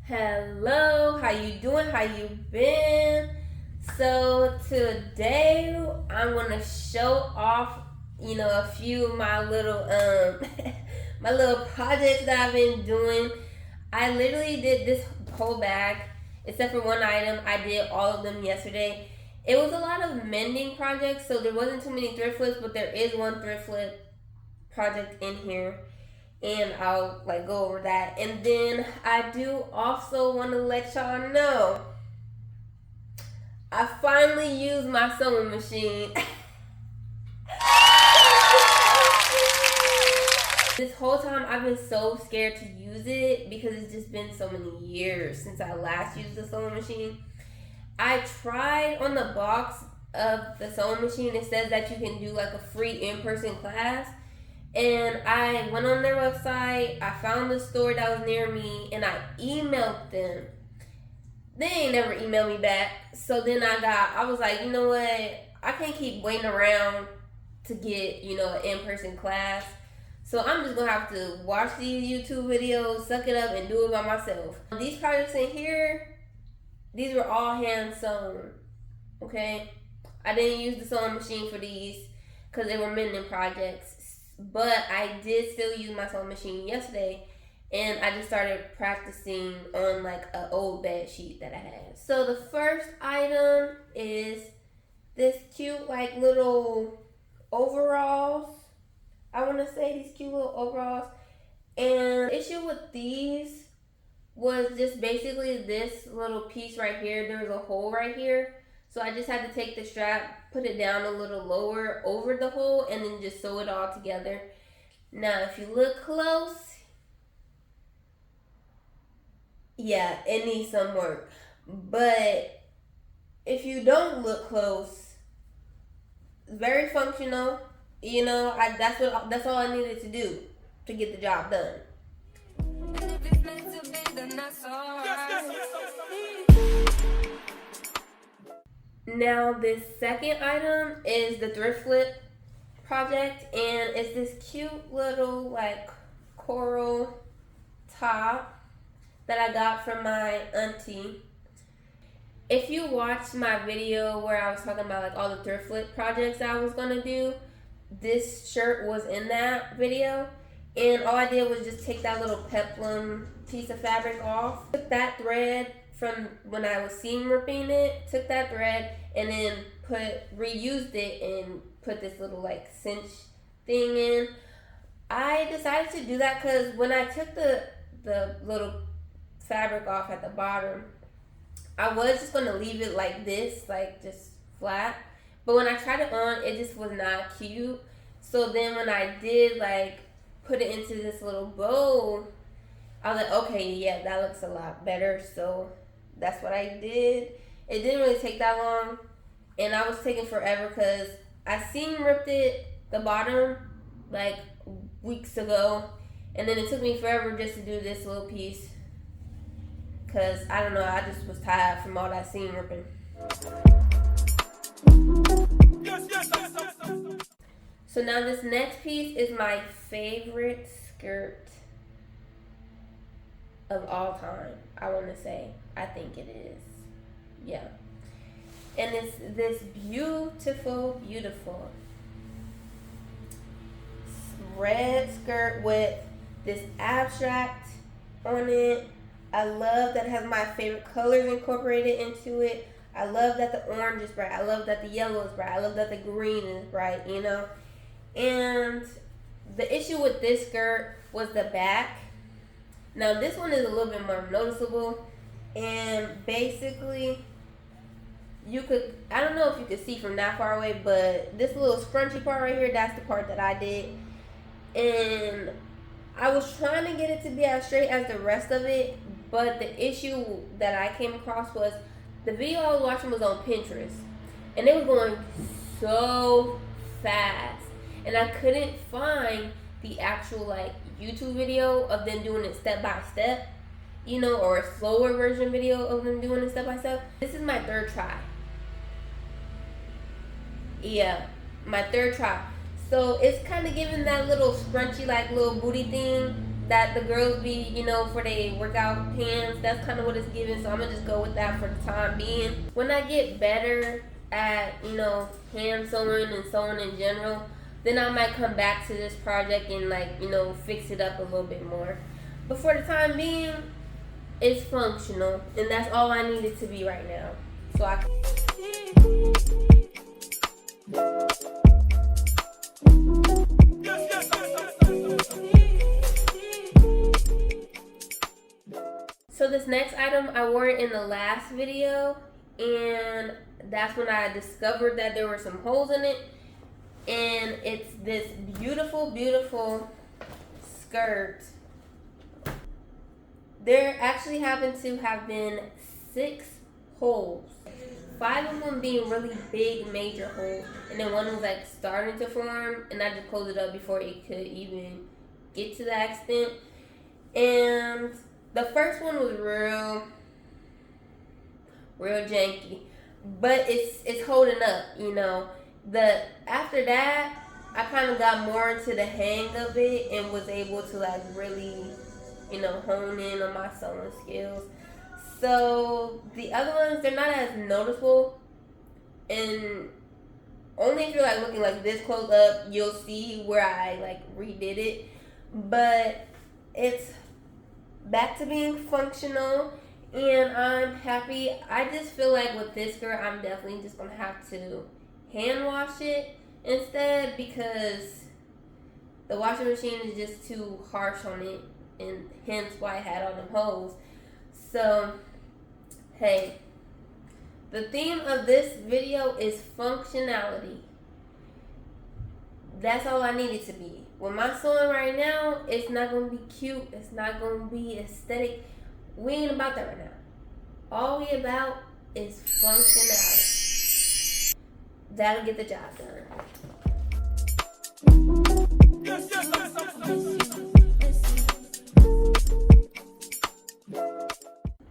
Hello, how you doing? How you been? So today I'm gonna show off, a few of my little my little projects that I've been doing. I literally did this whole bag, except for one item. I did all of them yesterday. It was a lot of mending projects, so there wasn't too many thrift flips, but there is one thrift flip project in here, and I'll go over that. And then I do also want to let y'all know I finally used my sewing machine. This whole time I've been so scared to use it because it's just been so many years since I last used the sewing machine. I tried on the box of the sewing machine, it says that you can do a free in-person class. And I went on their website, I found the store that was near me, and I emailed them. They ain't never emailed me back. So then I was like, you know what? I can't keep waiting around to get, an in-person class. So I'm just going to have to watch these YouTube videos, suck it up, and do it by myself. These projects in here, these were all hand sewn, okay? I didn't use the sewing machine for these because they were mending projects. But I did still use my sewing machine yesterday, and I just started practicing on an old bed sheet that I had. So the first item is this cute little overalls. I want to say these cute little overalls. And the issue with these was just basically this little piece right here. There's a hole right here. So I just had to take the strap, put it down a little lower over the hole, and then just sew it all together. Now, if you look close, yeah, it needs some work. But if you don't look close, it's very functional. That's all I needed to do to get the job done. Now, this second item is the thrift flip project, and it's this cute little coral top that I got from my auntie. If you watched my video where I was talking about all the thrift flip projects I was gonna do, this shirt was in that video, and all I did was just take that little peplum piece of fabric off, took that thread from when I was seam ripping it, took that thread and then reused it and put this little cinch thing in. I decided to do that because when I took the little fabric off at the bottom, I was just going to leave it like this, just flat. But when I tried it on, it just was not cute. So then when I did put it into this little bow, I was like, okay, yeah, that looks a lot better. So that's what I did. It didn't really take that long, and I was taking forever because I seam ripped it, the bottom, weeks ago, and then it took me forever just to do this little piece because, I don't know, I just was tired from all that seam ripping. So now this next piece is my favorite skirt of all time, I want to say. I think it is. Yeah. And it's this beautiful red skirt with this abstract on it. I love that it has my favorite colors incorporated into it. I love that the orange is bright. I love that the yellow is bright. I love that the green is bright, And the issue with this skirt was the back. Now this one is a little bit more noticeable, and basically I don't know if you could see from that far away, but this little scrunchy part right here, that's the part that I did. And I was trying to get it to be as straight as the rest of it, but the issue that I came across was the video I was watching was on Pinterest, and it was going so fast, and I couldn't find the actual YouTube video of them doing it step by step, or a slower version video of them doing it step by step. This is my third try. Yeah, my third try. So it's kind of giving that little scrunchy little booty thing that the girls be, for they workout pants. That's kind of what it's giving. So I'm gonna just go with that for the time being. When I get better at, hand sewing and sewing in general, then I might come back to this project and fix it up a little bit more. But for the time being, it's functional, and that's all I need it to be right now. So I. So this next item, I wore it in the last video, and that's when I discovered that there were some holes in it. And it's this beautiful, beautiful skirt. There actually happened to have been 6 holes. 5 of them being really big, major holes, and then one was like starting to form, and I just closed it up before it could even get to that extent. And the first one was real janky, but it's holding up, After that, I kind of got more into the hang of it and was able to really, hone in on my sewing skills. So the other ones, they're not as noticeable, and only if you're looking this close up, you'll see where I redid it. But it's back to being functional, and I'm happy. I just feel like with this skirt, I'm definitely just gonna have to hand wash it instead, because the washing machine is just too harsh on it, and hence why I had all them holes. So hey, the theme of this video is functionality. That's all I need it to be. With my sewing right now, it's not going to be cute. It's not going to be aesthetic. We ain't about that right now. All we about is functionality. That'll get the job done.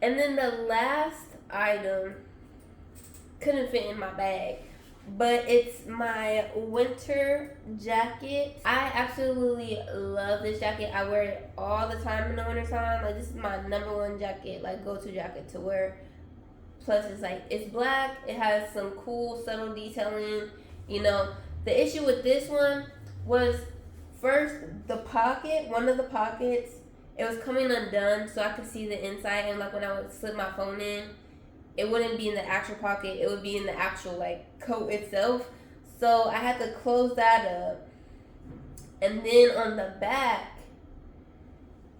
And then the last item couldn't fit in my bag, but it's my winter jacket. I absolutely love this jacket. I wear it all the time in the winter time. This is my number one jacket, go-to jacket to wear. Plus it's black. It has some cool subtle detailing. The issue with this one was first the pocket, one of the pockets, it was coming undone, so I could see the inside, and when I would slip my phone in, it wouldn't be in the actual pocket, it would be in the actual coat itself. So I had to close that up. And then on the back,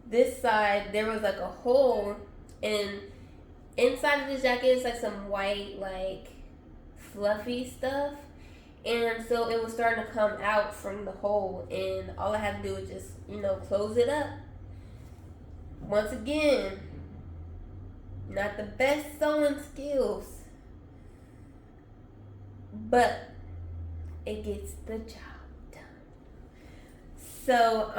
this side, there was a hole, and inside of this jacket is some white fluffy stuff, and so it was starting to come out from the hole, and all I had to do was just close it up. Once again, not the best sewing skills, but it gets the job done. So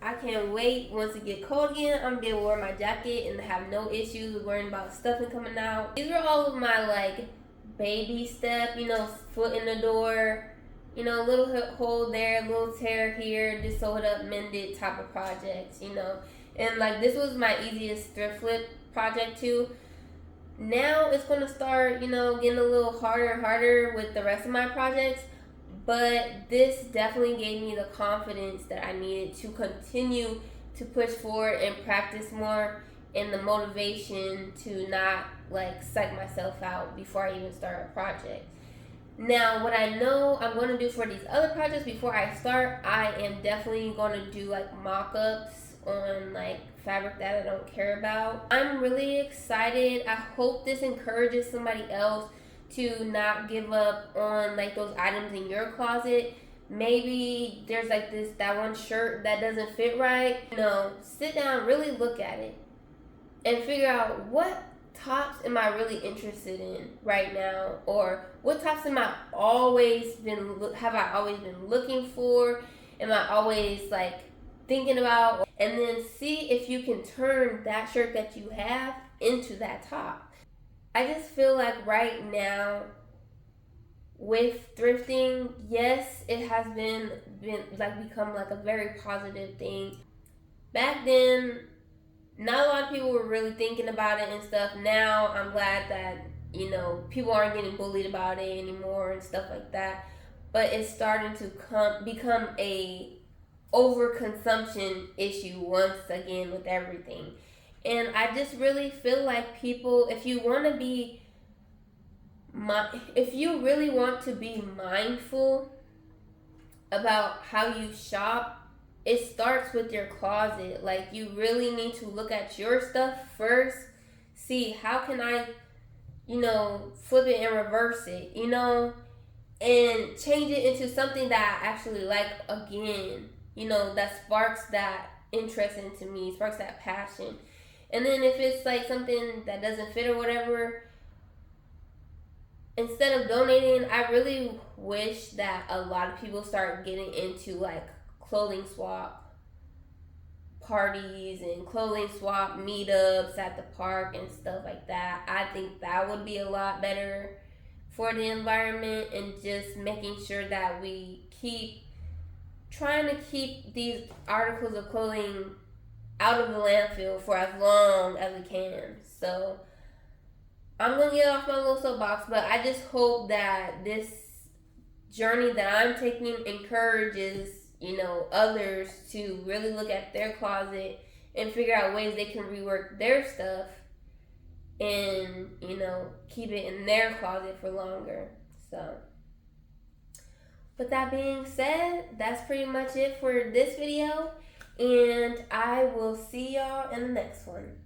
I can't wait. Once it get cold again, I'm gonna be able to wear my jacket and have no issues with worrying about stuffing coming out. These are all of my baby step, foot in the door, little hole there, little tear here, just sew it up, mend it type of projects, And this was my easiest thrift flip project too. Now it's gonna start, getting a little harder and harder with the rest of my projects. But this definitely gave me the confidence that I needed to continue to push forward and practice more, and the motivation to not psych myself out before I even start a project. Now, what I know I'm going to do for these other projects before I start, I am definitely going to do mock-ups on fabric that I don't care about. I'm really excited. I hope this encourages somebody else to not give up on those items in your closet. Maybe there's that one shirt that doesn't fit right. Sit down, really look at it, and figure out what tops am I really interested in right now, or what tops have I always been looking for? Am I always thinking about? And then see if you can turn that shirt that you have into that top. I just feel right now with thrifting, yes, it has been become a very positive thing. back then, not a lot of people were really thinking about it and stuff. Now I'm glad that, you know, people aren't getting bullied about it anymore and stuff like that. But it's starting to become a overconsumption issue once again with everything. And I just really feel like people, if you want to be, if you really want to be mindful about how you shop, it starts with your closet. Like, you really need to look at your stuff first. See, how can I, you know, flip it and reverse it, you know, and change it into something that I actually like again, you know, that sparks that interest into me, sparks that passion. And then if it's like something that doesn't fit or whatever, instead of donating, I really wish that a lot of people start getting into like clothing swap parties and clothing swap meetups at the park and stuff like that. I think that would be a lot better for the environment, and just making sure that we keep trying to keep these articles of clothing out of the landfill for as long as we can. So I'm gonna get off my little soapbox, but I just hope that this journey that I'm taking encourages, you know, others to really look at their closet and figure out ways they can rework their stuff and, you know, keep it in their closet for longer. So, with that being said, that's pretty much it for this video, and I will see y'all in the next one.